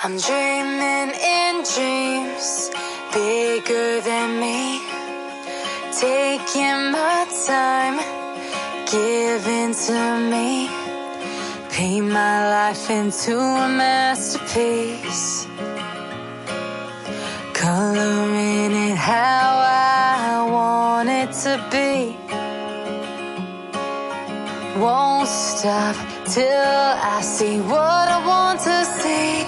I'm dreaming in dreams bigger than me, taking my time, giving to me, paint my life into a masterpiece, coloring it how I want it to be. Won't stop till I see what I want to see.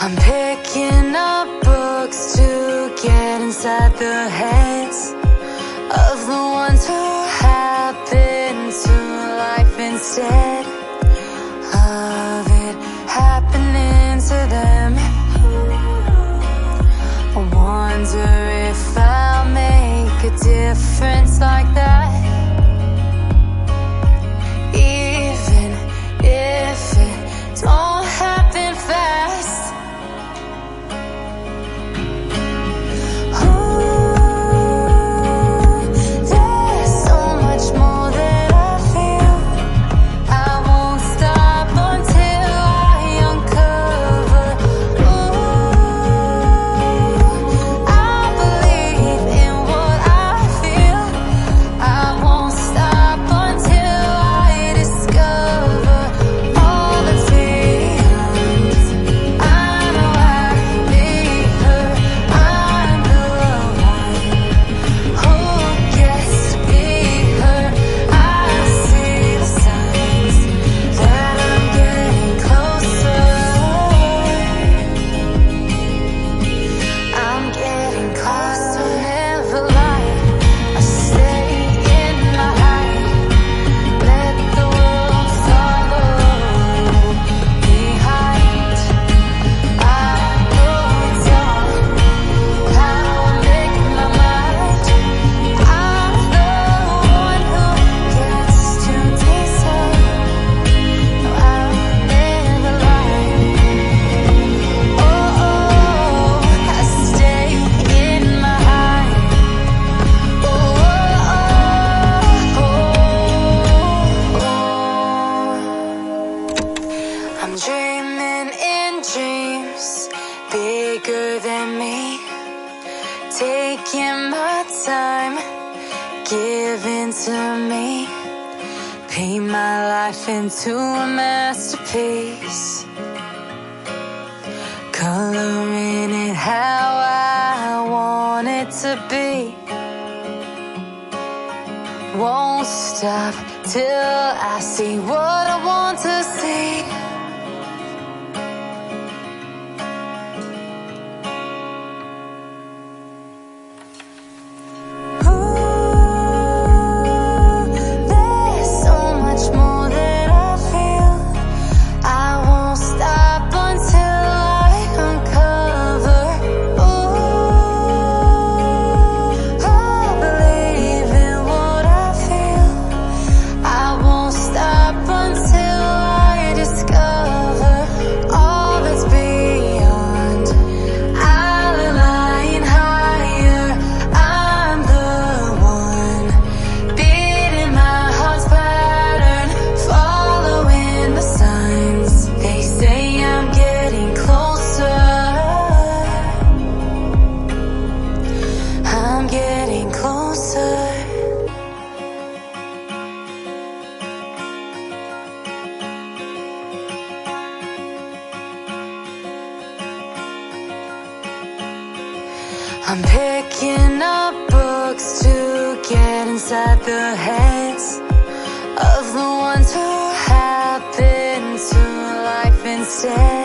I'm picking up books to get inside the heads of the ones who happen to life instead of it happening to them. I wonder if I'll make a difference like that, even if it don't happen fast. I'm dreaming in dreams bigger than me, taking my time, giving to me, paint my life into a masterpiece, coloring it how I want it to be. Won't stop till I see what I want to see. Until I discover I'm picking up books to get inside the heads of the ones who happen to life instead.